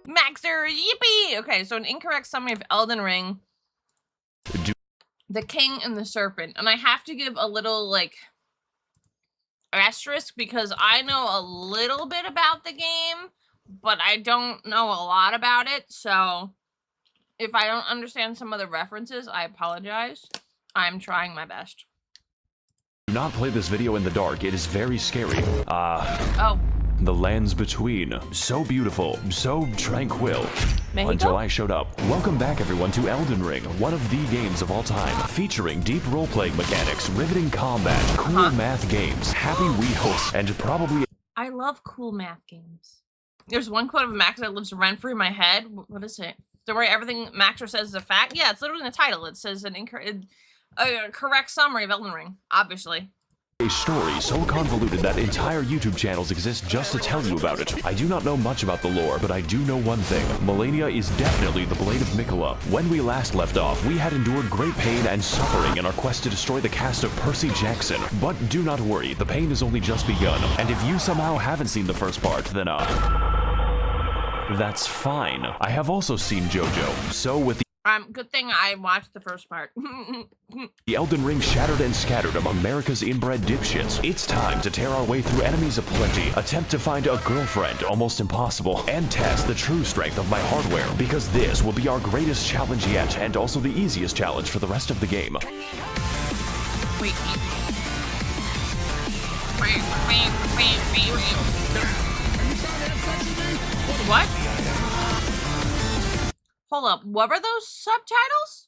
Maxer, yippee! Okay, so an incorrect summary of Elden Ring. The King and the Serpent. And I have to give a little, like, asterisk because I know a little bit about the game, but I don't know a lot about it, so if I don't understand some of the references, I apologize. I'm trying my best. Do not play this video in the dark. It is very scary. Oh. The lands between. So beautiful, so tranquil. Mexico? Until I showed up. Welcome back, everyone, to Elden Ring, one of the games of all time. Featuring deep role-playing mechanics, riveting combat, cool math games, happy Wii hosts, and probably... I love cool math games. There's one quote of Max that lives rent-free in my head. What is it? Don't worry, everything Maxer says is a fact. Yeah, it's literally in the title. It says a correct summary of Elden Ring, obviously. A story so convoluted that entire YouTube channels exist just to tell you about it. I do not know much about the lore, but I do know one thing. Malenia is definitely the Blade of Miquella. When we last left off, we had endured great pain and suffering in our quest to destroy the cast of Percy Jackson. But do not worry, the pain has only just begun. And if you somehow haven't seen the first part, then that's fine. I have also seen JoJo, so with the good thing I watched the first part. The Elden Ring shattered and scattered among America's inbred dipshits. It's time to tear our way through enemies aplenty, attempt to find a girlfriend, almost impossible, and test the true strength of my hardware, because this will be our greatest challenge yet, and also the easiest challenge for the rest of the game. Wait. What? Hold up, what were those subtitles?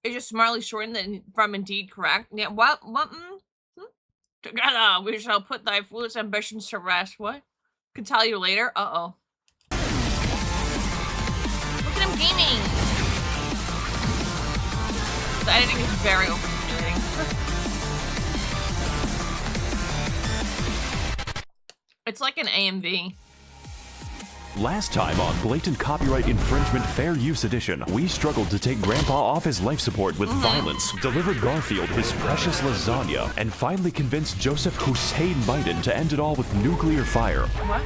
It's just smartly shortened from indeed correct. Yeah, what? Together, we shall put thy foolish ambitions to rest. What? Could tell you later. Uh-oh. Look at him gaming. The editing is very overstimulating. It's like an AMV. Last time on Blatant Copyright Infringement Fair Use Edition, we struggled to take Grandpa off his life support with violence, delivered Garfield his precious lasagna, and finally convinced Joseph Hussein Biden to end it all with nuclear fire. What?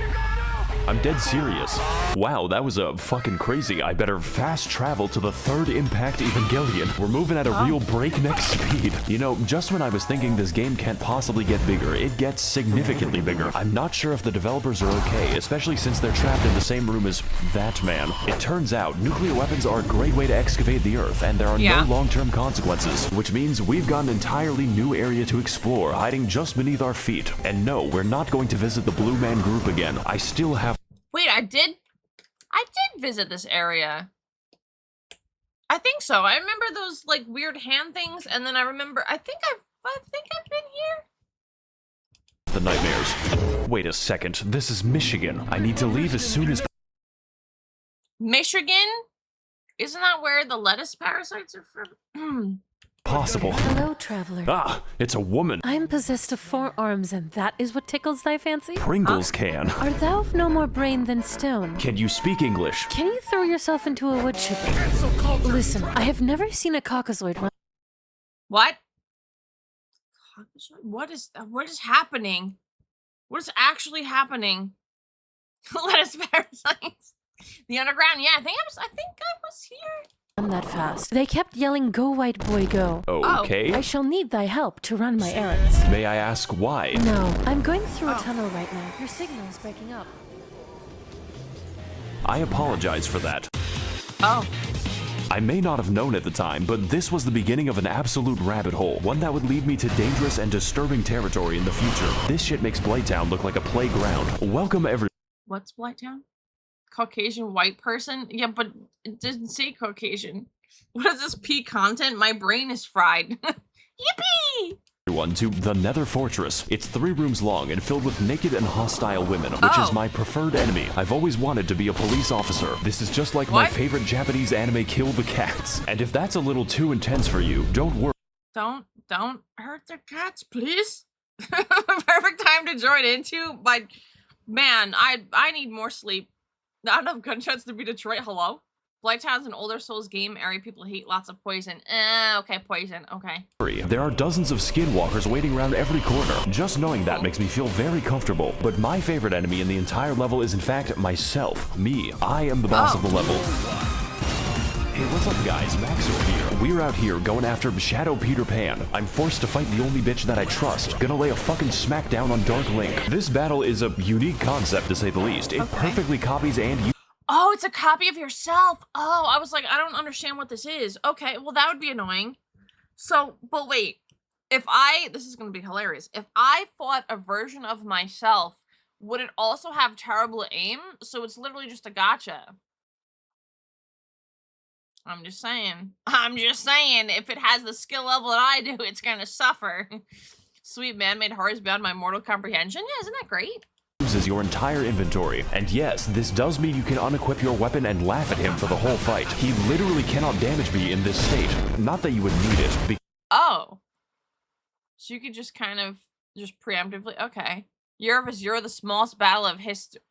I'm dead serious. Wow, that was fucking crazy. I better fast travel to the third Impact Evangelion. We're moving at a real breakneck speed. You know, just when I was thinking this game can't possibly get bigger, it gets significantly bigger. I'm not sure if the developers are okay, especially since they're trapped in the same room as that man. It turns out nuclear weapons are a great way to excavate the earth, and there are no long-term consequences, which means we've got an entirely new area to explore, hiding just beneath our feet. And no, we're not going to visit the Blue Man Group again. I still have... Wait, I did visit this area. I think so. I remember those like weird hand things, and then I remember I think I've been here. The nightmares. Wait a second. This is Michigan. I need to leave as soon as Michigan? Isn't that where the lettuce parasites are from? possible. Hello, traveler. Ah, it's a woman. I'm possessed of 4 arms, and that is what tickles thy fancy? Pringles can. Art thou of no more brain than stone? Can you speak English? Can you throw yourself into a wood chipper? Listen, I have never seen a caucasoid run. What? What is happening? What is actually happening? Lettuce parasites. The underground. Yeah, I think I was here. That fast. They kept yelling, "Go, white boy, go." Okay. I shall need thy help to run my errands. May I ask why? No, I'm going through a tunnel right now. Your signal's breaking up. I apologize for that. Oh. I may not have known at the time, but this was the beginning of an absolute rabbit hole, one that would lead me to dangerous and disturbing territory in the future. This shit makes Blighttown look like a playground. Welcome everyone. What's Blighttown? Caucasian white person? Yeah, but it didn't say Caucasian. What is this P content? My brain is fried. Yippee! To the Nether Fortress. It's 3 rooms long and filled with naked and hostile women, which is my preferred enemy. I've always wanted to be a police officer. This is just like my favorite Japanese anime, Kill the Cats. And if that's a little too intense for you, don't worry. Don't hurt the cats, please. Perfect time to join into. Man, I need more sleep. Not enough gunshots to be Detroit. Hello? Blighttown's an older Souls game. Area people hate lots of poison. Okay, poison. Okay. There are dozens of skinwalkers waiting around every corner. Just knowing that makes me feel very comfortable. But my favorite enemy in the entire level is in fact myself. Me. I am the boss of the level. Hey, what's up guys? Max over here. We're out here going after Shadow Peter Pan. I'm forced to fight the only bitch that I trust. Gonna lay a fucking smackdown on Dark Link. This battle is a unique concept to say the least. It perfectly copies and Oh, it's a copy of yourself. Oh, I was like, I don't understand what this is. Okay, well, that would be annoying. So, but wait, this is going to be hilarious. If I fought a version of myself, would it also have terrible aim? So it's literally just a gotcha. I'm just saying. If it has the skill level that I do, it's going to suffer. Sweet man-made horrors beyond my mortal comprehension. Yeah, isn't that great? Uses your entire inventory. And yes, this does mean you can unequip your weapon and laugh at him for the whole fight. He literally cannot damage me in this state. Not that you would need it. Oh. So you could just kind of just preemptively. Okay. Yura vs. Yura, the smallest battle of history.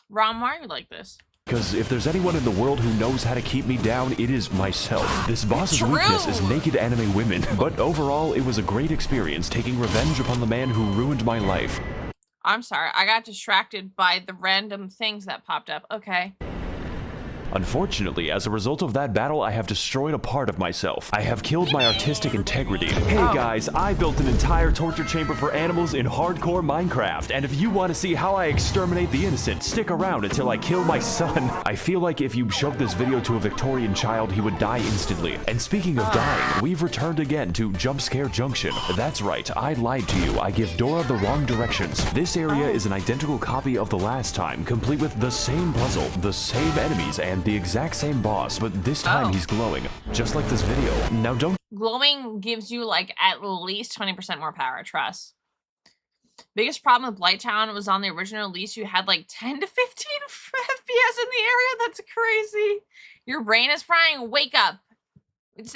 Ron, why are you like this? Because if there's anyone in the world who knows how to keep me down, it is myself. This boss's weakness is naked anime women. But overall, it was a great experience taking revenge upon the man who ruined my life. I'm sorry, I got distracted by the random things that popped up. Okay. Unfortunately, as a result of that battle, I have destroyed a part of myself. I have killed my artistic integrity. Hey guys, I built an entire torture chamber for animals in hardcore Minecraft, and if you want to see how I exterminate the innocent, stick around until I kill my son. I feel like if you showed this video to a Victorian child, he would die instantly. And speaking of dying, we've returned again to Jump Scare Junction. That's right, I lied to you. I give Dora the wrong directions. This area is an identical copy of the last time, complete with the same puzzle, the same enemies, and the exact same boss, but this time he's glowing, just like this video. Now don't— Glowing gives you like at least 20% more power, trust. Biggest problem with Blighttown was on the original release, you had like 10 to 15 FPS in the area. That's crazy. Your brain is frying. Wake up. It's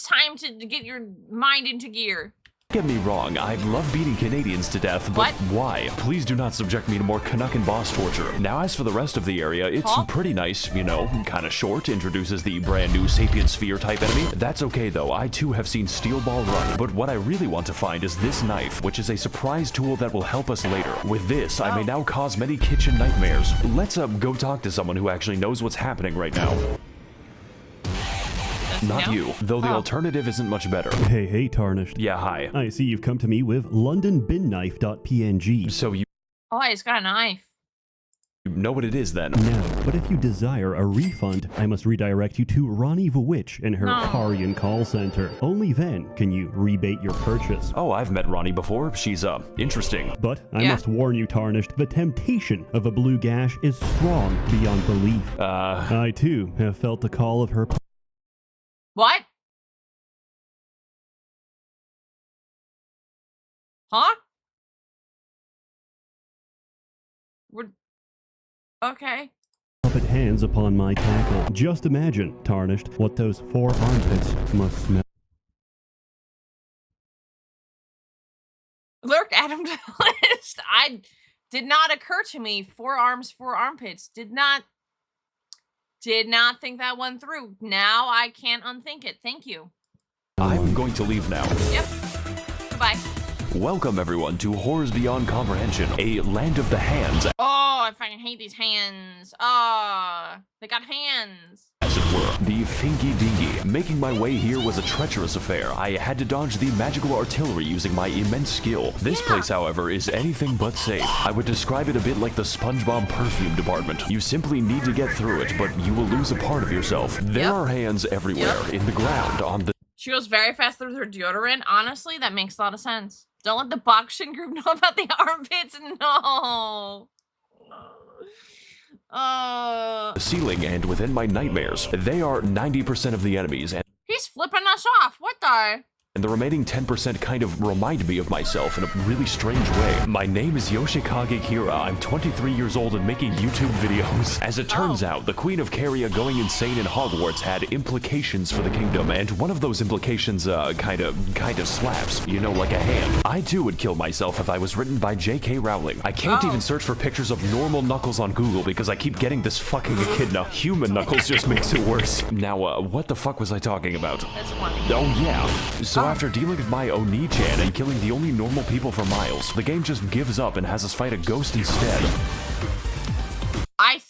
time to get your mind into gear. Don't get me wrong, I love beating Canadians to death, but why? Please do not subject me to more Canuck and boss torture. Now, as for the rest of the area, it's pretty nice, you know, kind of short, introduces the brand new Sapient Sphere type enemy. That's okay though, I too have seen Steel Ball run, but what I really want to find is this knife, which is a surprise tool that will help us later. With this, I may now cause many kitchen nightmares. Let's go talk to someone who actually knows what's happening right now. Not you, though the alternative isn't much better. Hey, Tarnished. Yeah, hi. I see you've come to me with LondonBinKnife.png. So you— Oh, he's got a knife. know what it is then. No, but if you desire a refund, I must redirect you to Ronnie the Witch in her Karian call center. Only then can you rebate your purchase. Oh, I've met Ronnie before. She's, interesting. But I must warn you, Tarnished, the temptation of a blue gash is strong beyond belief. I too have felt the call of her— What? Huh? Okay. puppet hands upon my tackle. Just imagine, Tarnished, what those 4 armpits must smell. Lurk, Adam to the list. Did not occur to me. 4 arms, 4 armpits. Did not think that one through. Now I can't unthink it. Thank you. I'm going to leave now. Yep. Goodbye. Welcome everyone to Horrors Beyond Comprehension, a land of the hands, Oh, I fucking hate these hands. Oh, they got hands. as it were. The Finky Dinky. Making my way here was a treacherous affair. I had to dodge the magical artillery using my immense skill. This place, however, is anything but safe. I would describe it a bit like the SpongeBob perfume department. You simply need to get through it, but you will lose a part of yourself. There are hands everywhere, in the ground, on the— She goes very fast through her deodorant. Honestly, that makes a lot of sense. Don't let the boxing group know about the armpits. No. ceiling and within my nightmares. They are 90% of the enemies, and He's flipping us off. What the? and the remaining 10% kind of remind me of myself in a really strange way. My name is Yoshikage Kira. I'm 23 years old and making YouTube videos. As it turns out, the Queen of Caria going insane in Hogwarts had implications for the kingdom, and one of those implications, kind of slaps. You know, like a hand. I too would kill myself if I was written by J.K. Rowling. I can't even search for pictures of normal Knuckles on Google because I keep getting this fucking echidna. Human Knuckles just makes it worse. Now, what the fuck was I talking about? That's funny. Oh yeah. So after dealing with my Oni-chan and killing the only normal people for miles, the game just gives up and has us fight a ghost instead. I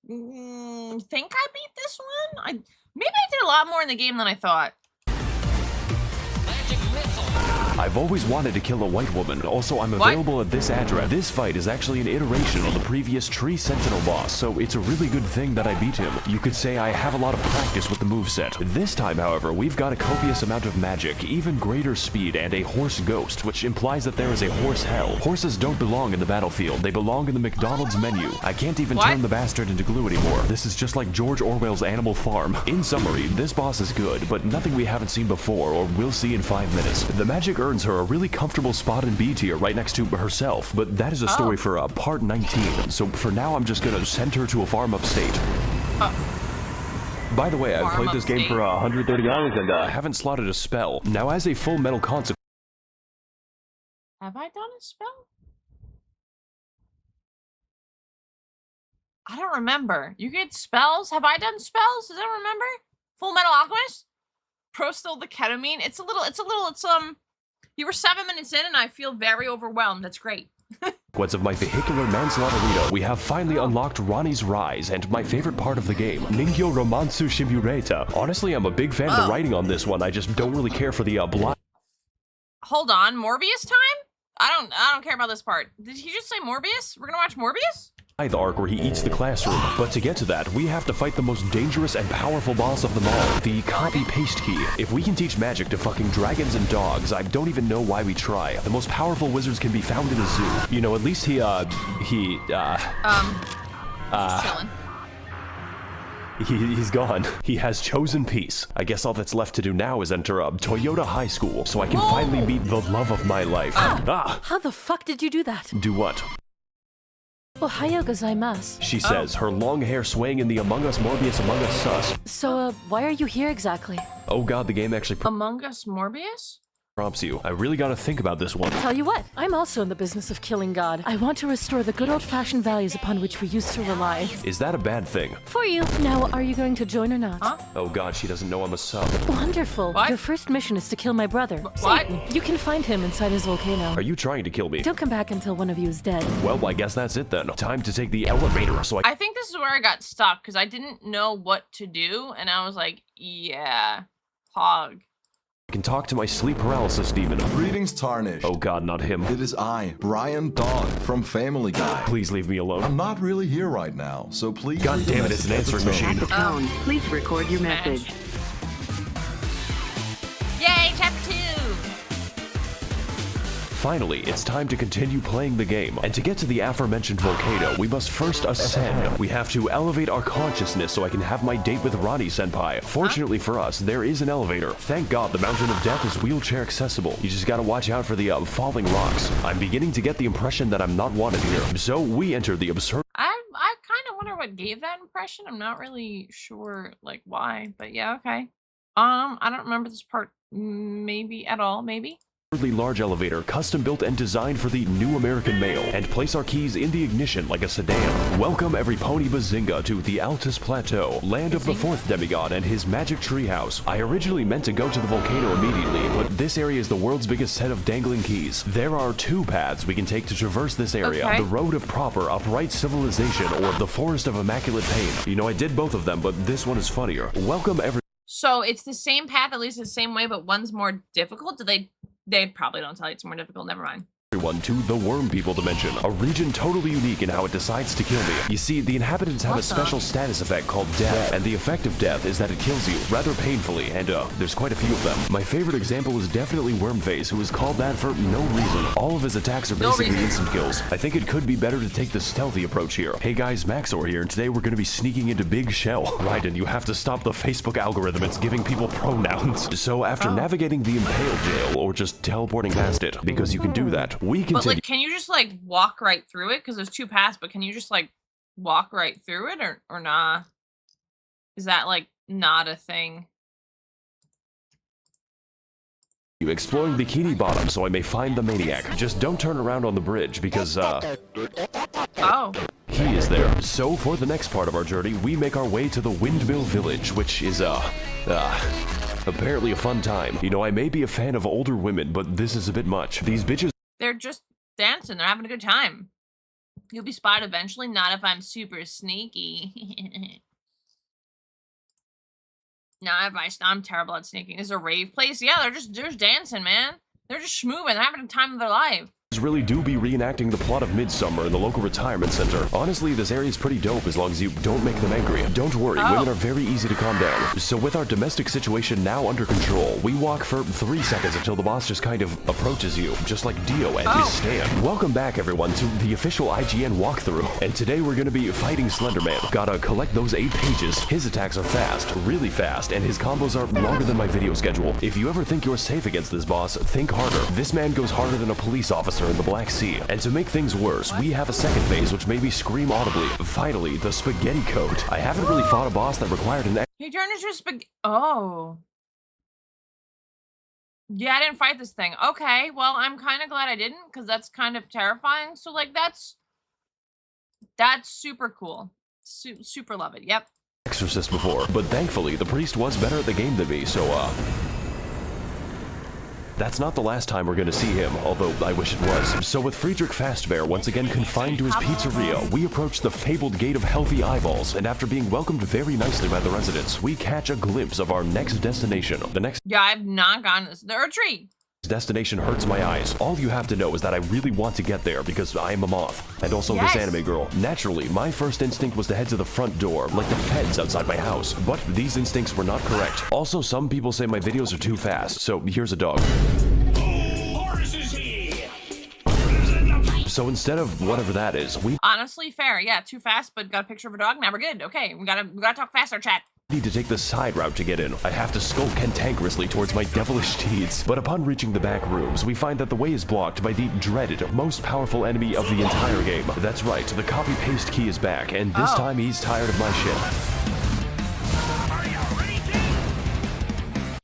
think I beat this one. Maybe I did a lot more in the game than I thought. I've always wanted to kill a white woman. Also, I'm available at this address. This fight is actually an iteration on the previous Tree Sentinel boss, so it's a really good thing that I beat him. You could say I have a lot of practice with the moveset. This time, however, we've got a copious amount of magic, even greater speed, and a horse ghost, which implies that there is a horse hell. Horses don't belong in the battlefield. They belong in the McDonald's menu. I can't even turn the bastard into glue anymore. This is just like George Orwell's Animal Farm. In summary, this boss is good, but nothing we haven't seen before or will see in 5 minutes. The magic earns her a really comfortable spot in B tier right next to herself, but that is a story for part 19. So for now, I'm just gonna send her to a farm upstate. By the way, I've played this game for 130 hours and haven't slotted a spell. Now, as a full metal consequence, Have I done a spell? I don't remember. You get spells? Have I done spells? Does anyone remember? Full Metal Alchemist? Pro still the ketamine? It's you were 7 minutes in and I feel very overwhelmed. That's great. of my vehicular manslaughterito, we have finally unlocked Ronnie's Rise, and my favorite part of the game, Ningyo Romansu Shimureta. Honestly, I'm a big fan of the writing on this one. I just don't really care for the blood. Hold on, Morbius time? I don't care about this part. Did he just say Morbius? We're gonna watch Morbius? The arc where he eats the classroom. But to get to that, we have to fight the most dangerous and powerful boss of them all, the copy-paste key. If we can teach magic to fucking dragons and dogs, I don't even know why we try. The most powerful wizards can be found in a zoo. You know, at least he's chilling. He's gone. He has chosen peace. I guess all that's left to do now is enter Toyota High School, so I can finally meet the love of my life. How the fuck did you do that? Do what? Ohayo gozaimasu. She says, her long hair swaying in the Among Us Morbius Among Us sus. So, why are you here exactly? Oh god, the game actually Among Us Morbius? prompts you. I really gotta think about this one. Tell you what, I'm also in the business of killing God. I want to restore the good old-fashioned values upon which we used to rely. Is that a bad thing? For you. Now, are you going to join or not? Huh? Oh god, she doesn't know I'm a sub. Wonderful. What? Your first mission is to kill my brother, What? Satan. You can find him inside his volcano. Are you trying to kill me? Don't come back until one of you is dead. Well, I guess that's it then. Time to take the elevator, so I think this is where I got stuck, because I didn't know what to do, and I was like, yeah, hog. I can talk to my sleep paralysis demon. Greetings, Tarnish. Oh god, not him. It is I, Brian Dog, from Family Guy. Please leave me alone. I'm not really here right now, so please... God damn it, it's an answering machine. At the tone, please record your message. Yay, chapter 2! Finally, it's time to continue playing the game. And to get to the aforementioned volcano, we must first ascend. We have to elevate our consciousness so I can have my date with Ronnie senpai. Fortunately for us, there is an elevator. Thank god the Mountain of Death is wheelchair accessible. You just gotta watch out for the falling rocks. I'm beginning to get the impression that I'm not wanted here. So we enter the absurd... I kind of wonder what gave that impression. I'm not really sure, like, why, but yeah, okay. I don't remember this part maybe at all, maybe. large elevator, custom built and designed for the new American male, and place our keys in the ignition like a sedan. Welcome every pony bazinga to the Altus Plateau, land of the fourth demigod and his magic treehouse. I originally meant to go to the volcano immediately, but this area is the world's biggest set of dangling keys. There are two paths we can take to traverse this area, the road of proper upright civilization or the forest of immaculate pain. You know, I did both of them, but this one is funnier. Welcome every... So it's the same path, at least the same way, but one's more difficult? They probably don't tell you it's more difficult. Never mind. everyone to the Worm People dimension, a region totally unique in how it decides to kill me. You see, the inhabitants have a special status effect called death, and the effect of death is that it kills you rather painfully, and there's quite a few of them. My favorite example is definitely Wormface, who is called that for no reason. All of his attacks are basically instant kills. I think it could be better to take the stealthy approach here. Hey guys, Maxor here, and today we're going to be sneaking into Big Shell. Right, and you have to stop the Facebook algorithm. It's giving people pronouns. So after navigating the Impale Jail, or just teleporting past it, because you can do that, we continue. But like, can you just like walk right through it? Because there's 2 paths, but can you just like walk right through it, or nah? Is that like not a thing? You exploring Bikini Bottom so I may find the maniac. Just don't turn around on the bridge because Oh. he is there. So for the next part of our journey, we make our way to the Windmill Village, which is apparently a fun time. You know, I may be a fan of older women, but this is a bit much. These bitches, They're just dancing. They're having a good time. You'll be spotted eventually. Not if I'm super sneaky. Not if I'm terrible at sneaking. This is a rave place. Yeah, they're just dancing, man. They're just schmooving. They're having a time of their life. really do be reenacting the plot of Midsummer in the local retirement center. Honestly, this area is pretty dope as long as you don't make them angry. Don't worry, women are very easy to calm down. So with our domestic situation now under control, we walk for 3 seconds until the boss just kind of approaches you, just like Dio at his stand. Welcome back, everyone, to the official IGN walkthrough. And today we're gonna be fighting Slenderman. Gotta collect those 8 pages. His attacks are fast, really fast, and his combos are longer than my video schedule. If you ever think you're safe against this boss, think harder. This man goes harder than a police officer in the Black Sea. And to make things worse, we have a second phase which made me scream audibly. Finally, the spaghetti coat. I haven't really fought a boss that required an He turned into a spaghetti. Oh. Yeah, I didn't fight this thing. Okay, well, I'm kind of glad I didn't, because that's kind of terrifying. So, like, that's super cool. Super love it. Yep. exorcist before, but thankfully the priest was better at the game than me, so that's not the last time we're gonna see him, although I wish it was. So with Friedrich Fastbear once again confined to his pizzeria, we approach the fabled Gate of Healthy Eyeballs, and after being welcomed very nicely by the residents, we catch a glimpse of our next destination. The next I've not gotten this. There are a tree. destination hurts my eyes. All you have to know is that I really want to get there because I am a moth. And also this anime girl. Naturally, my first instinct was to head to the front door, like the feds outside my house. But these instincts were not correct. Also, some people say my videos are too fast, so here's a dog. So instead of whatever that is, we Honestly, fair. Yeah, too fast, but got a picture of a dog. Now we're good. Okay, we gotta talk faster, chat. need to take the side route to get in. I have to skulk cantankerously towards my devilish deeds. But upon reaching the back rooms, we find that the way is blocked by the dreaded, most powerful enemy of the entire game. That's right, the copy-paste key is back, and this time he's tired of my shit.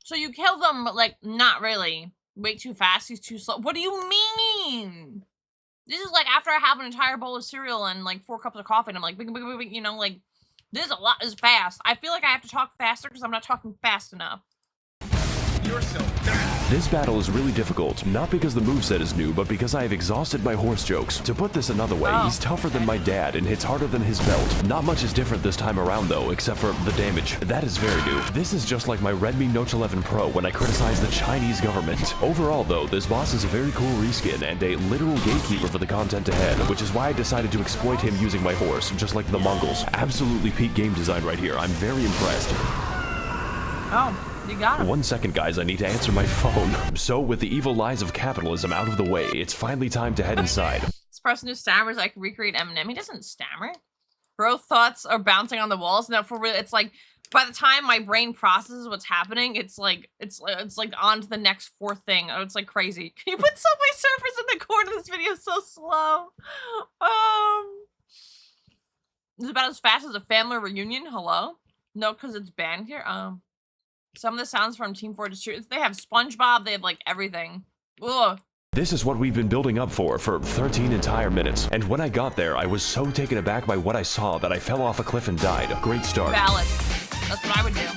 So you kill them, but like, not really. Way too fast, he's too slow. What do you mean? This is like after I have an entire bowl of cereal and like 4 cups of coffee, and I'm like, you know, like, this is a lot, this is fast. I feel like I have to talk faster because I'm not talking fast enough. You're so bad. This battle is really difficult, not because the moveset is new, but because I have exhausted my horse jokes. To put this another way, he's tougher than my dad and hits harder than his belt. Not much is different this time around though, except for the damage. That is very new. This is just like my Redmi Note 11 Pro when I criticize the Chinese government. Overall though, this boss is a very cool reskin and a literal gatekeeper for the content ahead, which is why I decided to exploit him using my horse, just like the Mongols. Absolutely peak game design right here. I'm very impressed. Oh. You got him. 1 second, guys, I need to answer my phone. So, with the evil lies of capitalism out of the way, it's finally time to head inside. This person who stammers, I can recreate Eminem. He doesn't stammer. Bro, thoughts are bouncing on the walls. No, for real, it's like, by the time my brain processes what's happening, it's like on to the next 4th thing. Oh, it's like crazy. Can you put Subway Surfers in the corner of this video? So slow. It's about as fast as a family reunion. Hello? No, because it's banned here. Some of the sounds from Team Fortress 2, they have SpongeBob, they have like everything. Ugh. This is what we've been building up for 13 entire minutes. And when I got there, I was so taken aback by what I saw that I fell off a cliff and died. Great start. Valid. That's what I would do.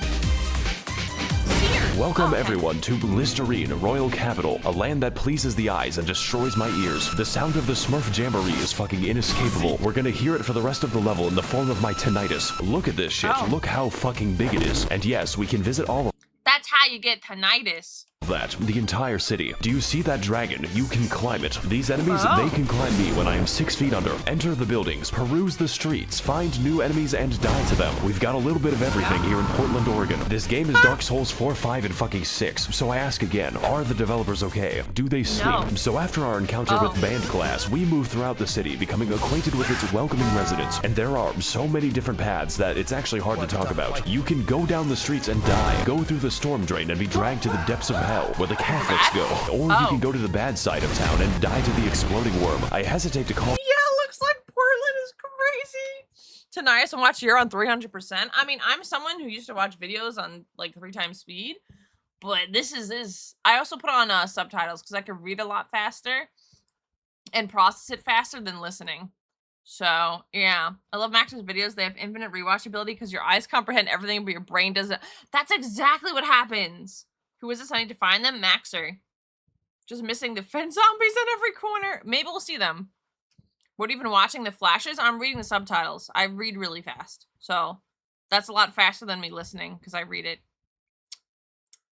Welcome everyone to Listerine, Royal Capital, a land that pleases the eyes and destroys my ears. The sound of the Smurf Jamboree is fucking inescapable. We're gonna hear it for the rest of the level in the form of my tinnitus. Look at this shit. Look how fucking big it is. And yes, we can visit all of That's how you get tinnitus. that. The entire city. Do you see that dragon? You can climb it. These enemies, they can climb me when I am 6 feet under. Enter the buildings, peruse the streets, find new enemies and die to them. We've got a little bit of everything here in Portland, Oregon. This game is Dark Souls 4, 5, and fucking 6. So I ask again, are the developers okay? Do they sleep? No. So after our encounter with Band Class, we move throughout the city, becoming acquainted with its welcoming residents. And there are so many different paths that it's actually hard to talk about. You can go down the streets and die, go through the storm drain and be dragged to the depths of hell, where the Catholics go. Or you can go to the bad side of town and die to the exploding worm. I hesitate to call. Yeah, looks like Portland is crazy. Tonight, and watch Yura on 300%. I mean, I'm someone who used to watch videos on like 3 times speed, but this is. I also put on subtitles because I could read a lot faster and process it faster than listening. So yeah, I love Max's videos. They have infinite rewatchability because your eyes comprehend everything, but your brain doesn't. That's exactly what happens. Who is this? I need to find them. Maxer. Just missing the fence zombies in every corner. Maybe we'll see them. We're even watching the flashes. I'm reading the subtitles. I read really fast. So that's a lot faster than me listening because I read it.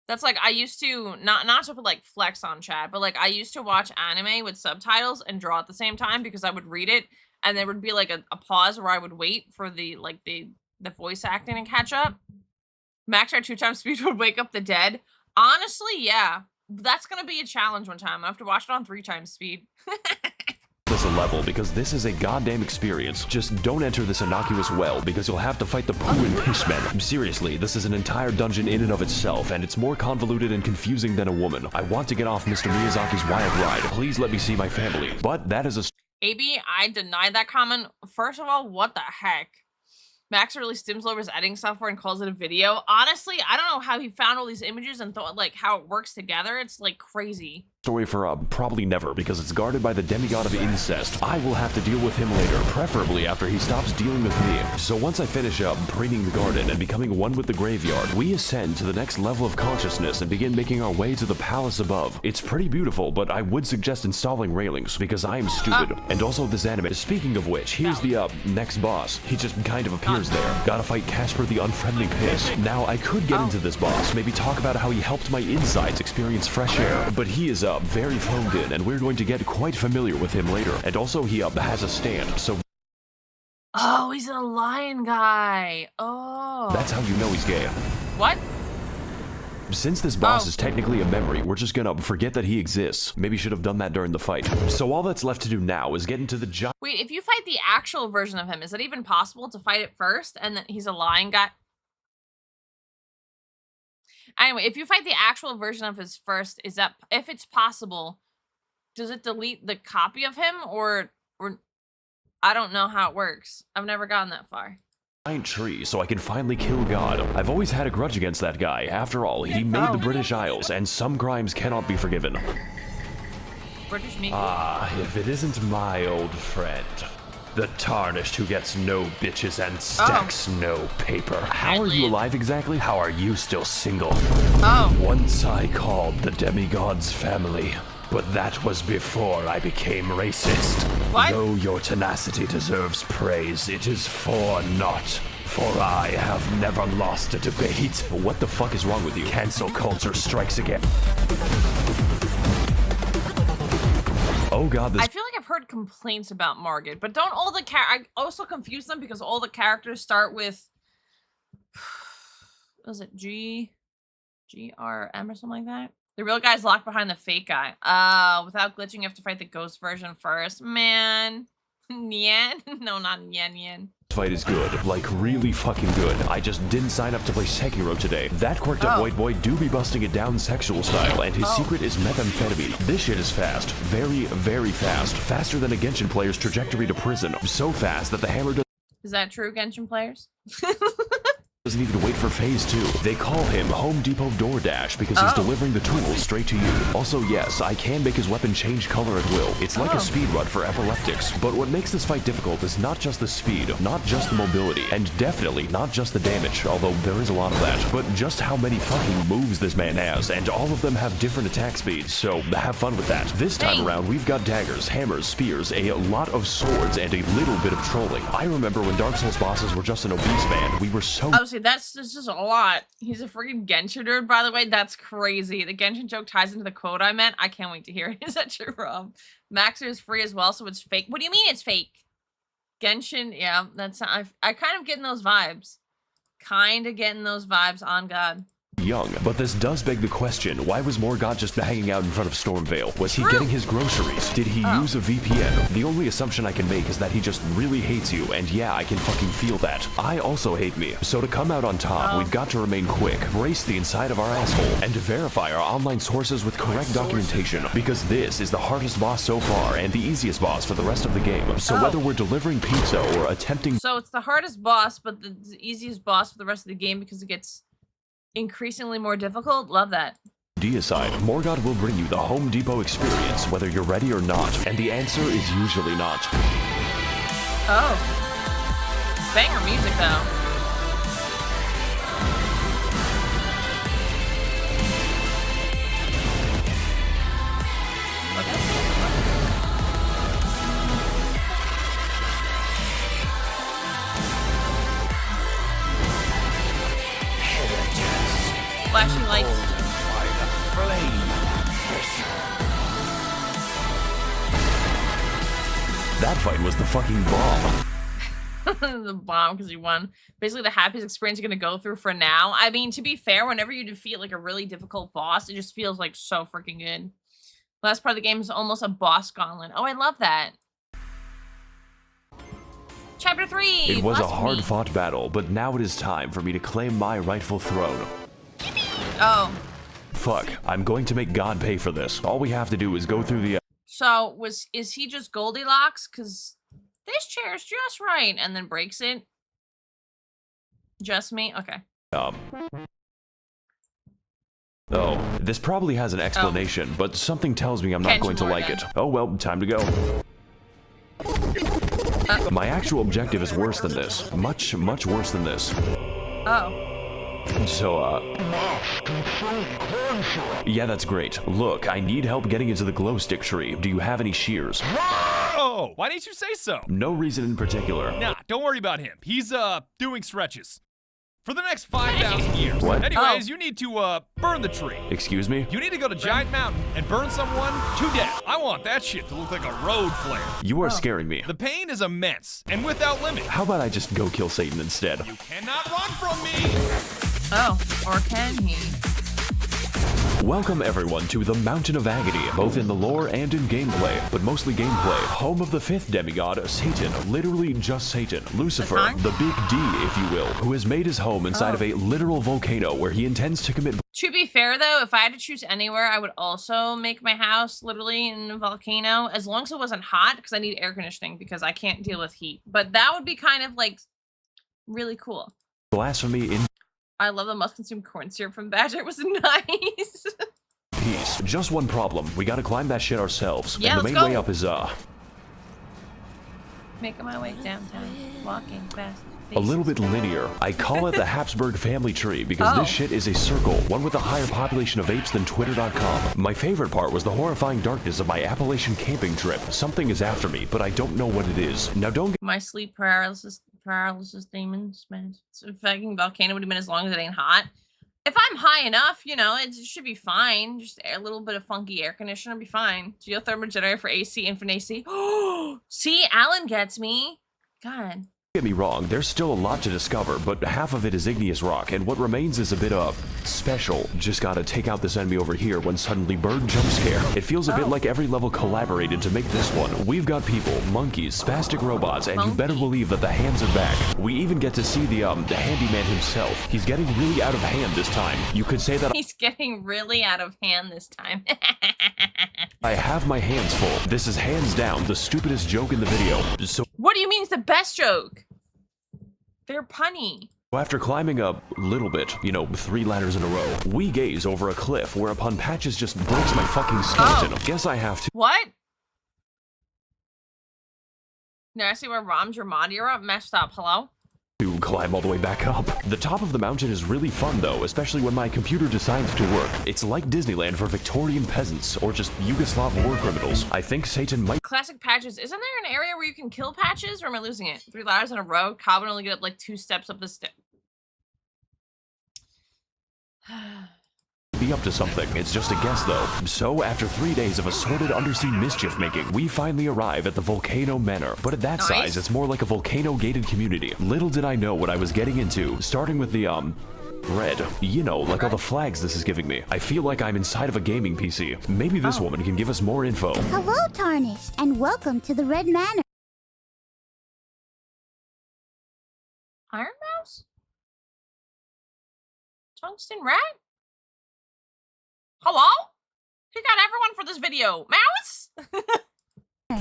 That's like, I used to, not to put like flex on chat, but like I used to watch anime with subtitles and draw at the same time because I would read it and there would be like a pause where I would wait for the voice acting to catch up. Max our 2 times speed would wake up the dead. Honestly, yeah. That's gonna be a challenge one time. I have to watch it on 3 times speed. This a level because this is a goddamn experience. Just don't enter this innocuous well because you'll have to fight the poo and piss men. Seriously, this is an entire dungeon in and of itself, and it's more convoluted and confusing than a woman. I want to get off Mr. Miyazaki's wild ride. Please let me see my family. But that is a AB, I denied that comment. First of all, what the heck? Max really stims over his editing software and calls it a video. Honestly, I don't know how he found all these images and thought like how it works together. It's like crazy. story for probably never because it's guarded by the demigod of incest. I will have to deal with him later, preferably after he stops dealing with me. So once I finish up preening the garden and becoming one with the graveyard, we ascend to the next level of consciousness and begin making our way to the palace above. It's pretty beautiful, but I would suggest installing railings because I am stupid. And also this anime. Speaking of which, here's the next boss. He just kind of appears there. Gotta fight Casper the unfriendly piss. Now I could get into this boss, maybe talk about how he helped my insides experience fresh air, but he is very phoned in, and we're going to get quite familiar with him later. And also he has a stand, so oh, he's a lion guy. Oh, that's how you know he's gay. What? Since this boss is technically a memory, we're just gonna forget that he exists. Maybe should have done that during the fight. So all that's left to do now is get into the giant. Wait, if you fight the actual version of him, is it even possible to fight it first and then he's a lion guy? Anyway, if you fight the actual version of his first, is that, if it's possible, does it delete the copy of him or I don't know how it works. I've never gotten that far. Tree so I can finally kill God. I've always had a grudge against that guy. After all, he made the British Isles, and some crimes cannot be forgiven. British meat. If it isn't my old friend, the tarnished who gets no bitches and stacks no paper. How are you alive exactly? How are you still single? Once I called the demigod's family, but that was before I became racist. What? Though your tenacity deserves praise, it is for naught. For I have never lost a debate. What the fuck is wrong with you? Cancel culture strikes again. Oh god, this— I feel like I've heard complaints about Margit, but don't all the I also confuse them because all the characters start with, was it GRM or something like that? The real guy's locked behind the fake guy. Without glitching, you have to fight the ghost version first. Man. Nyan? No, not Nyan. fight is good, like really fucking good. I just didn't sign up to play Sekiro today. That quirked up white boy do be busting it down sexual style, and his secret is methamphetamine. This shit is fast. Very, very fast. Faster than a Genshin player's trajectory to prison. So fast that the hammer does— Is that true, Genshin players? doesn't even wait for phase 2. They call him Home Depot DoorDash because he's delivering the tools straight to you. Also, yes, I can make his weapon change color at will. It's like a speed run for epileptics. But what makes this fight difficult is not just the speed, not just the mobility, and definitely not just the damage, although there is a lot of that, but just how many fucking moves this man has, and all of them have different attack speeds, so have fun with that. This time around, we've got daggers, hammers, spears, a lot of swords, and a little bit of trolling. I remember when Dark Souls bosses were just an obese man, we were so— Oh, so Dude, that's just a lot. He's a freaking Genshin nerd, by the way. That's crazy. The Genshin joke ties into the quote I meant. I can't wait to hear it. Is that true, Rob? Maxer is free as well, so it's fake. What do you mean it's fake? Genshin, yeah, that's I kind of getting those vibes. Kind of getting those vibes on God. Young, but this does beg the question, why was Morgott just hanging out in front of Stormvale? Was he getting his groceries? Did he use a VPN? The only assumption I can make is that he just really hates you, and yeah, I can fucking feel that. I also hate me, so to come out on top, we've got to remain quick, brace the inside of our asshole, and to verify our online sources with correct documentation, because this is the hardest boss so far, and the easiest boss for the rest of the game. So whether we're delivering pizza or attempting— So it's the hardest boss, but the easiest boss for the rest of the game because it gets increasingly more difficult. Love that. Deicide, Morgott will bring you the Home Depot experience, whether you're ready or not, and the answer is usually not. Oh. Banger music, though. Flashing lights. That fight was the fucking bomb. The bomb because you won. Basically the happiest experience you're gonna go through for now. I mean, to be fair, whenever you defeat like a really difficult boss, it just feels like so freaking good. The last part of the game is almost a boss gauntlet. Oh, I love that. Chapter 3! It was a Blasphemy. hard-fought battle, but now it is time for me to claim my rightful throne. Oh. Fuck, I'm going to make God pay for this. All we have to do is go through the— So, is he just Goldilocks? Because this chair's just right. And then breaks it. Just me? Okay. Oh, this probably has an explanation, but something tells me I'm not going to like it. Oh well, time to go. My actual objective is worse than this. Much, much worse than this. Oh. So, yeah, that's great. Look, I need help getting into the glow stick tree. Do you have any shears? Oh, why didn't you say so? No reason in particular. Nah, don't worry about him. He's, doing stretches. For the next 5,000 years. What? Anyways, you need to, burn the tree. Excuse me? You need to go to Giant Mountain and burn someone to death. I want that shit to look like a road flare. You are scaring me. The pain is immense and without limit. How about I just go kill Satan instead? You cannot run from me! Oh, or can he? Welcome everyone to the Mountain of Agony, both in the lore and in gameplay, but mostly gameplay. Home of the fifth demigod, Satan, literally just Satan, Lucifer, the big D, if you will, who has made his home inside of a literal volcano where he intends to commit— To be fair, though, if I had to choose anywhere, I would also make my house literally in a volcano, as long as it wasn't hot, because I need air conditioning, because I can't deal with heat. But that would be kind of, like, really cool. blasphemy in I love the must-consume corn syrup from Badger. It was nice. peace. Just one problem. We gotta climb that shit ourselves. Yeah, and the let's main go. way up is, Making my way downtown, walking fast. a little bit linear. I call it the Habsburg family tree because this shit is a circle, one with a higher population of apes than Twitter.com. My favorite part was the horrifying darkness of my Appalachian camping trip. Something is after me, but I don't know what it is. Now don't get— My sleep paralysis demons, man. So fucking volcano would have been as long as it ain't hot. If I'm high enough, you know, it should be fine. Just a little bit of funky air conditioner will be fine. Geothermal generator for AC, infinite AC. Oh, see, Alan gets me. God. get me wrong, there's still a lot to discover, but half of it is igneous rock, and what remains is a bit of special. Just gotta take out this enemy over here when suddenly bird jump scare. It feels a bit like every level collaborated to make this one. We've got people, monkeys, spastic robots, and you better believe that the hands are back. We even get to see the handyman himself. He's getting really out of hand this time. You could say that He's getting really out of hand this time. I have my hands full. This is hands down the stupidest joke in the video. So What do you mean it's the best joke? They're punny. after climbing up a little bit, you know, 3 ladders in a row, we gaze over a cliff whereupon Patches just breaks my fucking skeleton. Guess I have to. What? Now I see where ROMs your mod Yura messed up. Hello? To climb all the way back up. The top of the mountain is really fun though, especially when my computer decides to work. It's like Disneyland for Victorian peasants, or just Yugoslav war criminals. I think Satan might— Classic Patches. Isn't there an area where you can kill Patches, or am I losing it? 3 ladders in a row. Cobb would only get up like 2 steps up the step. Be up to something. It's just a guess though. So after 3 days of assorted undersea mischief making, we finally arrive at the Volcano Manor. But at that size, it's more like a volcano gated community. Little did I know what I was getting into, starting with the red. You know, like all the flags this is giving me. I feel like I'm inside of a gaming PC. Maybe this woman can give us more info. Hello, Tarnished, and welcome to the Red Manor. Iron Mouse? Tungsten Rat? Hello? Who got everyone for this video? Mouse?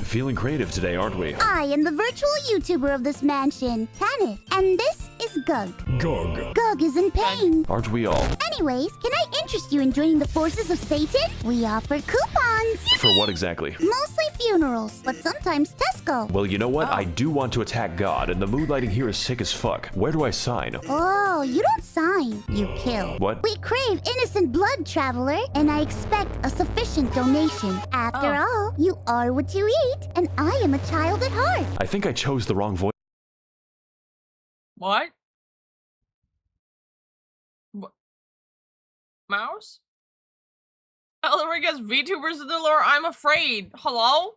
Feeling creative today, aren't we? I am the virtual YouTuber of this mansion, Tanith, and this is Gug. Gug is in pain. Aren't we all? Anyways, can I interest you in joining the forces of Satan? We offer coupons. For what exactly? Mostly funerals, but sometimes Tesco. Well, you know what? I do want to attack God, and the mood lighting here is sick as fuck. Where do I sign? Oh, you don't sign, you kill. What? We crave innocent blood, traveler, and I expect a sufficient donation. After all, you are what you eat, and I am a child at heart. I think I chose the wrong voice. What? Mouse? Elden Ring has VTubers in the lore. I'm afraid. Hello?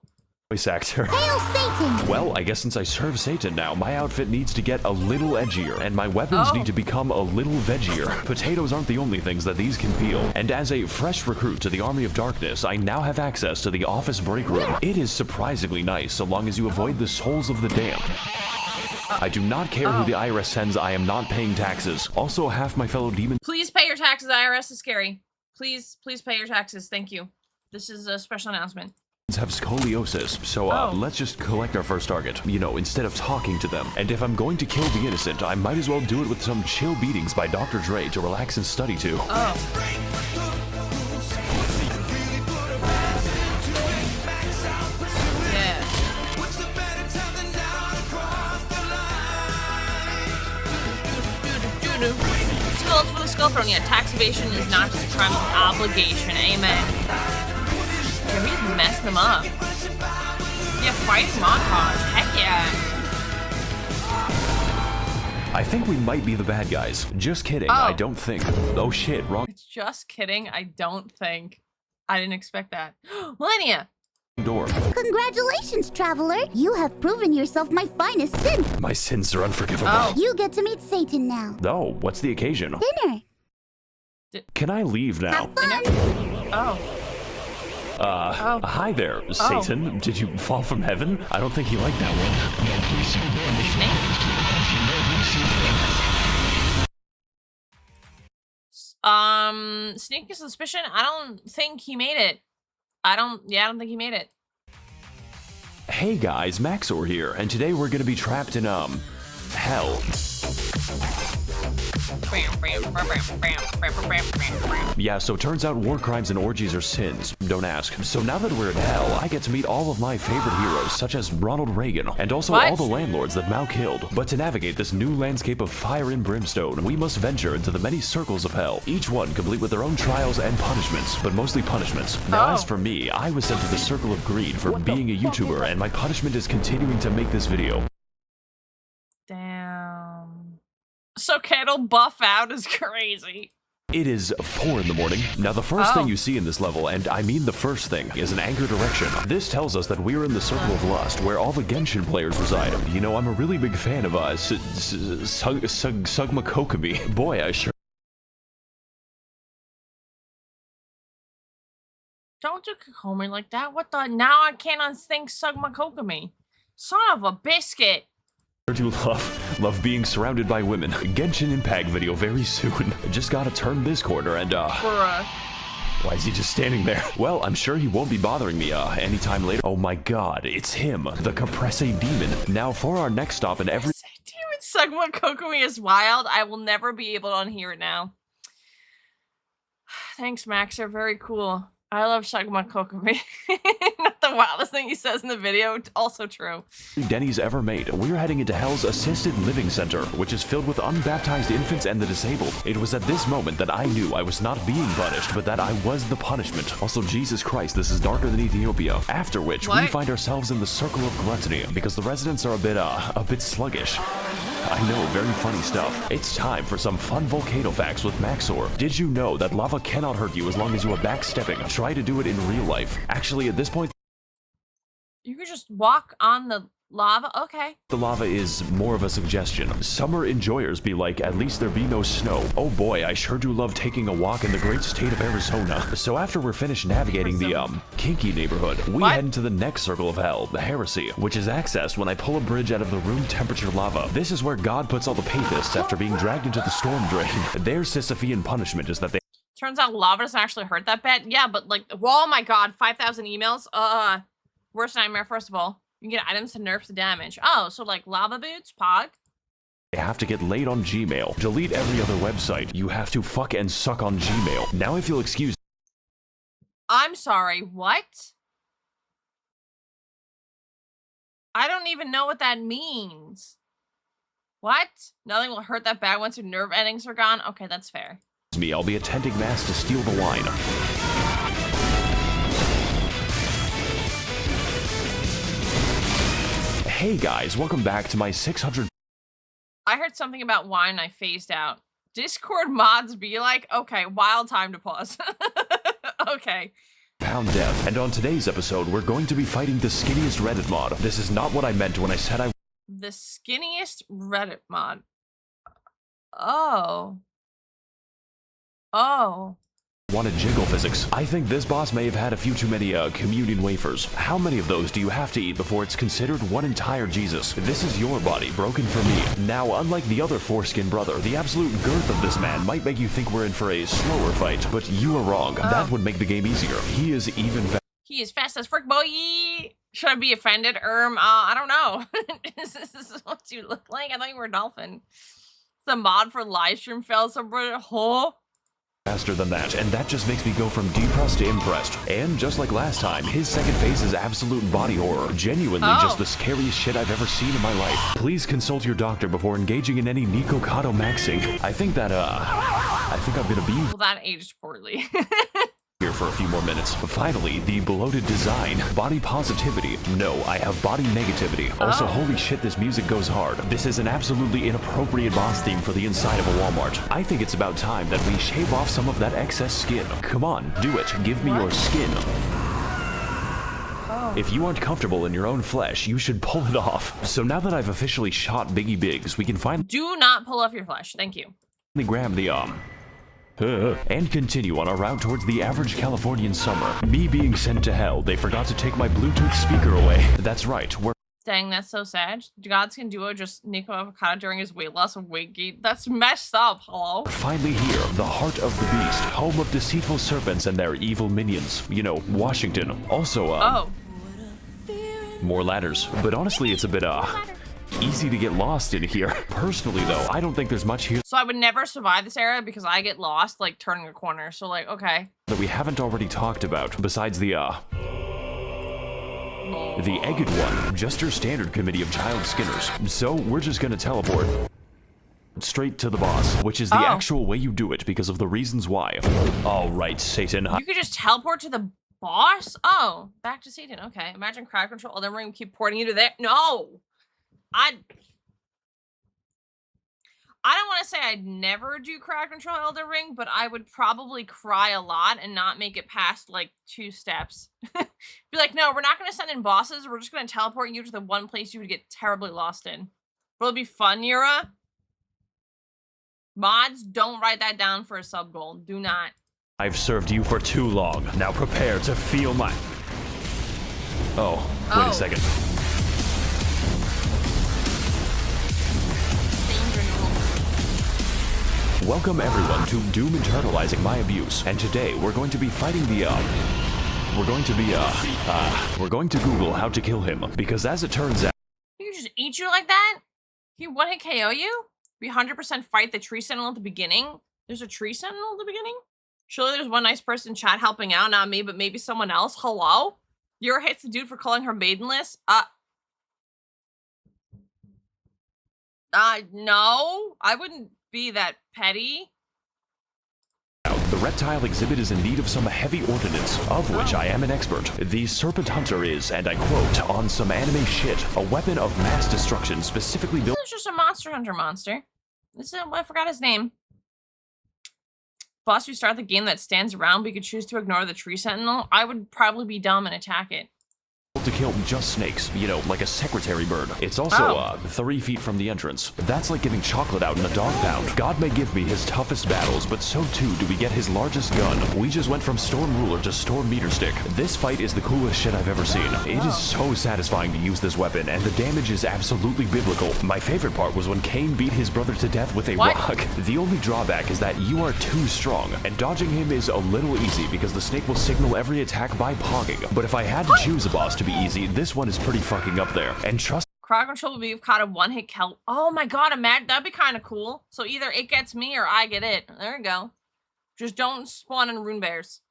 Voice actor. Hail Satan! Well, I guess since I serve Satan now, my outfit needs to get a little edgier, and my weapons need to become a little veggier. Potatoes aren't the only things that these can peel, and as a fresh recruit to the Army of Darkness, I now have access to the office break room. It is surprisingly nice, so long as you avoid the souls of the damned. I do not care who the IRS sends, I am not paying taxes. Also, half my fellow demons Please pay your taxes. IRS is scary. Please pay your taxes. Thank you. This is a special announcement. have scoliosis, so let's just collect our first target, you know, instead of talking to them. And if I'm going to kill the innocent, I might as well do it with some chill beatings by Dr. Dre to relax and study to. Skulls for the skull throne. Yeah, tax evasion is not just a crime, it's an obligation. Amen. Yeah, we just messed them up. Yeah, fighting montage. Heck yeah. I think we might be the bad guys. Just kidding. I don't think. Oh shit, wrong. It's just kidding. I don't think. I didn't expect that. Millennia. Door. Congratulations, traveler. You have proven yourself my finest synth. My sins are unforgivable. You get to meet Satan now. Oh, what's the occasion? Dinner. Can I leave now? Have fun. Hi there, Satan. Did you fall from heaven? I don't think he liked that one. Sneaky suspicion? I don't think he made it. I don't think he made it. Hey guys, Maxor here, and today we're gonna be trapped in, hell. Yeah, so it turns out war crimes and orgies are sins. Don't ask. So now that we're in hell, I get to meet all of my favorite heroes, such as Ronald Reagan, and also all the landlords that Mao killed. But to navigate this new landscape of fire and brimstone, we must venture into the many circles of hell, each one complete with their own trials and punishments, but mostly punishments. Now, as for me, I was sent to the Circle of Greed for being a YouTuber, and my punishment is continuing to make this video. Damn. So Kettle buff out is crazy. It is 4 in the morning. Now the first thing you see in this level, and I mean the first thing, is an anchor direction. This tells us that we're in the Circle of Lust, where all the Genshin players reside. You know, I'm a really big fan of Sugma Kokomi. Boy, I sure... Don't you call me like that. What the? Now I can't unthink Sugma Kokomi. Son of a biscuit. I do love being surrounded by women. Genshin Impact video very soon. Just gotta turn this corner and why is he just standing there? Well, I'm sure he won't be bothering me anytime later. Oh my god, it's him, the Compresse Demon. Now for our next stop and every Sugma Kokomi is wild. I will never be able to unhear it now. Thanks, Max. They're very cool. I love Sugma Kokomi. Not the the wildest thing he says in the video. Also true. Denny's ever made. We're heading into Hell's Assisted Living Center, which is filled with unbaptized infants and the disabled. It was at this moment that I knew I was not being punished, but that I was the punishment. Also, Jesus Christ, this is darker than Ethiopia. After which, we find ourselves in the circle of gluttony, because the residents are a bit sluggish. I know, very funny stuff. It's time for some fun volcano facts with Maxor. Did you know that lava cannot hurt you as long as you are backstepping? Try to do it in real life. Actually, at this point, you could just walk on the lava. Okay. the lava is more of a suggestion. Summer enjoyers be like, at least there be no snow. Oh boy, I sure do love taking a walk in the great state of Arizona. So after we're finished navigating the, kinky neighborhood, we head into the next circle of hell, the heresy, which is accessed when I pull a bridge out of the room temperature lava. This is where God puts all the papists after being dragged into the storm drain. Their Sisyphean punishment is that they Turns out lava doesn't actually hurt that bad. Yeah, but like, oh my god, 5,000 emails. Worst nightmare, first of all. You can get items to nerf the damage. Oh, so like lava boots, pog? have to get laid on Gmail. Delete every other website. You have to fuck and suck on Gmail. Now if you'll excuse... I'm sorry, what? I don't even know what that means. What? Nothing will hurt that bad once your nerve endings are gone? Okay, that's fair. me, I'll be attending mass to steal the wine. Hey guys, welcome back to my 600... I heard something about wine I phased out. Discord mods be like, okay, wild time to pause. Okay. pound death. And on today's episode, we're going to be fighting the skinniest Reddit mod. This is not what I meant when I said I... The skinniest Reddit mod. Oh. Oh. wanted jiggle physics. I think this boss may have had a few too many communion wafers. How many of those do you have to eat before it's considered one entire Jesus? This is your body, broken for me. Now, unlike the other foreskin brother, the absolute girth of this man might make you think we're in for a slower fight, but you are wrong. That would make the game easier. He is even He is fast as frick, boy. Should I be offended? I don't know. This is what you look like. I thought you were a dolphin. It's a mod for live stream fails. Huh? faster than that, and that just makes me go from depressed to impressed. And just like last time, his second phase is absolute body horror. Genuinely just the scariest shit I've ever seen in my life. Please consult your doctor before engaging in any Nikocado maxing. I think I've been abused. Well, that aged poorly. Here for a few more minutes. Finally, the bloated design. Body positivity. No, I have body negativity. Also, holy shit, this music goes hard. This is an absolutely inappropriate boss theme for the inside of a Walmart. I think it's about time that we shave off some of that excess skin. Come on, do it. Give me your skin. If you aren't comfortable in your own flesh, you should pull it off. So now that I've officially shot Biggie Biggs, we can finally... Do not pull off your flesh. Thank you. grab the, and continue on our route towards the average Californian summer. Me being sent to hell, they forgot to take my Bluetooth speaker away. That's right, we're... Dang, that's so sad. Gods can duo just Nico Avocado during his weight loss and weight gain. That's messed up, hello? Finally here, the heart of the beast, home of deceitful serpents and their evil minions. You know, Washington. Also, more ladders. But honestly, it's a bit, easy to get lost in here. Personally, though, I don't think there's much here So I would never survive this area because I get lost, like, turning a corner. So, like, okay. that we haven't already talked about, besides the egged one, just your standard committee of child skinners. So we're just gonna teleport straight to the boss, which is the actual way you do it because of the reasons why. All right, Satan. You could just teleport to the boss? Oh, back to Satan. Okay. Imagine crowd control. Elden Ring keep porting you to there. No! I don't want to say I'd never do crowd control Elden Ring, but I would probably cry a lot and not make it past, like, 2 steps. Be like, no, we're not going to send in bosses. We're just going to teleport you to the one place you would get terribly lost in. Will it be fun, Yura? Mods, don't write that down for a sub goal. Do not. I've served you for too long. Now prepare to feel my... Wait a second. Welcome everyone to Doom Internalizing My Abuse, and today we're going to be fighting the, we're going to Google how to kill him, because as it turns out... He can just eat you like that? He one-hit KO you? We 100% fight the tree sentinel at the beginning? There's a tree sentinel at the beginning? Surely there's one nice person in chat helping out, not me, but maybe someone else? Hello? Yura hates the dude for calling her maidenless. No, I wouldn't be that petty. The reptile exhibit is in need of some heavy ordnance, of which I am an expert. The Serpent Hunter is, and I quote, on some anime shit, a weapon of mass destruction specifically built. This is just a Monster Hunter monster. This is, I forgot his name. Boss, you start the game that stands around, but you could choose to ignore the tree sentinel. I would probably be dumb and attack it. To kill just snakes, you know, like a secretary bird. It's also 3 feet from the entrance. That's like giving chocolate out in a dog pound. God may give me his toughest battles, but so too do we get his largest gun. We just went from Storm Ruler to Storm Meter Stick. This fight is the coolest shit I've ever seen. It is so satisfying to use this weapon, and the damage is absolutely biblical. My favorite part was when Cain beat his brother to death with a rock. The only drawback is that you are too strong, and dodging him is a little easy because the snake will signal every attack by pogging. But if I had to choose a boss to be easy, this one is pretty fucking up there. And trust crowd control will be if caught a one-hit kill. Oh my god, imagine that'd be kind of cool. So either it gets me or I get it. There you go. Just don't spawn in rune bears.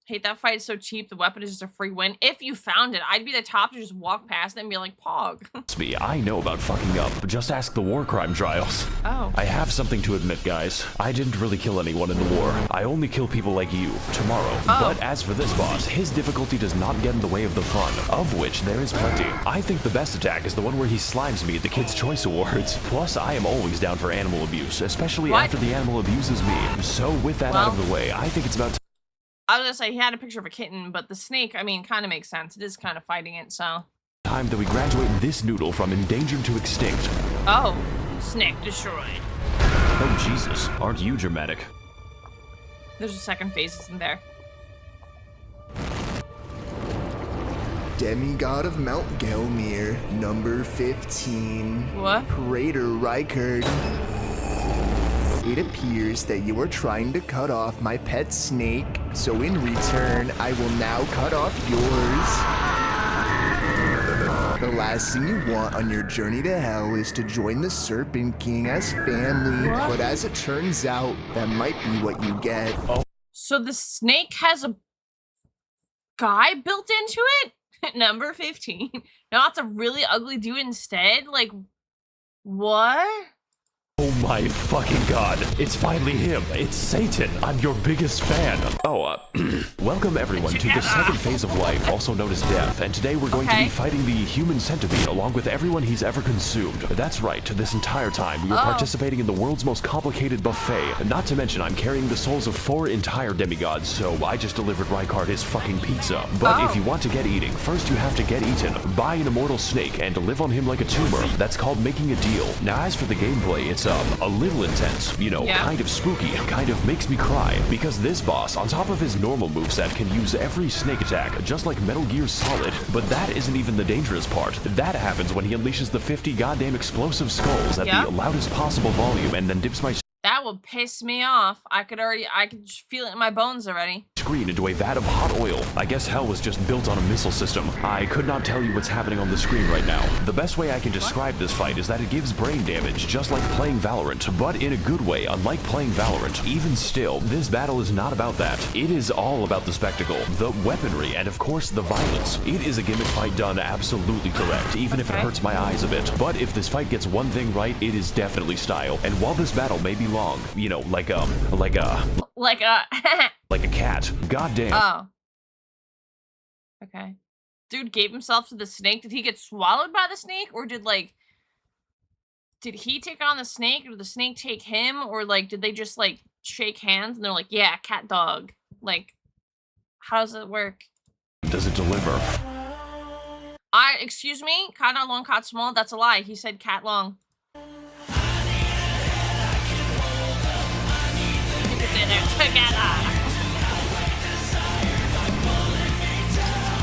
Hate that fight is so cheap. The weapon is just a free win. If you found it, I'd be the top to just walk past it and be like, Pog. me, I know about fucking up. Just ask the war crime trials. Oh. I have something to admit, guys. I didn't really kill anyone in the war. I only kill people like you, tomorrow. But as for this boss, his difficulty does not get in the way of the fun, of which there is plenty. I think the best attack is the one where he slimes me at the Kids' Choice Awards. Plus, I am always down for animal abuse, especially after the animal abuses me. So with that out of the way, I think it's about I was gonna say he had a picture of a kitten, but the snake, I mean, kind of makes sense. It is kind of fighting it, so. time that we graduate this noodle from endangered to extinct. Oh, snake destroyed. Oh Jesus, aren't you dramatic? There's a second phase, isn't there? Demigod of Mount Gelmir, number 15. What? Praetor Rykard. It appears that you are trying to cut off my pet snake, so in return, I will now cut off yours. The last thing you want on your journey to hell is to join the Serpent King as family, but as it turns out, that might be what you get. So the snake has a guy built into it? Number 15. No, it's a really ugly dude instead? Like, what? Oh my fucking god, it's finally him. It's Satan. I'm your biggest fan. Welcome everyone to the second phase of life, also known as death, and today we're going to be fighting the human centipede along with everyone he's ever consumed. That's right, this entire time we are participating in the world's most complicated buffet. Not to mention I'm carrying the souls of 4 entire demigods, so I just delivered Rykard his fucking pizza. But if you want to get eating, first you have to get eaten. Buy an immortal snake and live on him like a tumor. That's called making a deal. Now as for the gameplay, it's a little intense, you know, kind of spooky, kind of makes me cry, because this boss, on top of his normal moveset, can use every snake attack, just like Metal Gear Solid. But that isn't even the dangerous part. That happens when he unleashes the 50 goddamn explosive skulls at the loudest possible volume and then dips my that will piss me off. I could just feel it in my bones already. Screen into a vat of hot oil. I guess hell was just built on a missile system. I could not tell you what's happening on the screen right now. The best way I can describe this fight is that it gives brain damage, just like playing Valorant, but in a good way, unlike playing Valorant. Even still, this battle is not about that. It is all about the spectacle, the weaponry, and of course, the violence. It is a gimmick fight done absolutely correct, even if it hurts my eyes a bit. But if this fight gets one thing right, it is definitely style. And while this battle may be long, you know, like a cat. Goddamn. Oh. Okay. Dude gave himself to the snake. Did he get swallowed by the snake? Or did he take on the snake? Or did the snake take him? Or did they just shake hands and they're like, yeah, cat dog. Like, how does it work? Does it deliver? Excuse me? Cat not long, cat small? That's a lie. He said cat long. Together.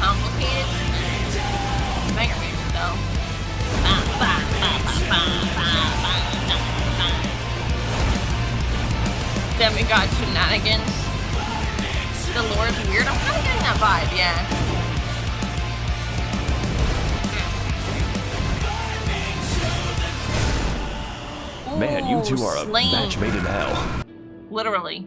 Complicated. Banger music though. Demigod shenanigans. The lore is weird. I'm kind of getting that vibe, yeah. Man, you two are a match made in hell. Literally.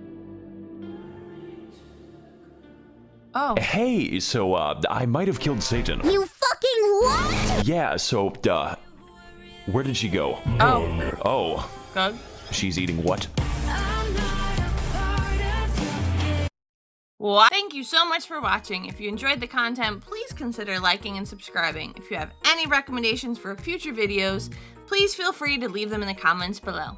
Oh. Hey, so, I might have killed Satan. You fucking what? Yeah, so, where did she go? Oh. Oh. Gug. She's eating what? Well, thank you so much for watching. If you enjoyed the content, please consider liking and subscribing. If you have any recommendations for future videos, please feel free to leave them in the comments below.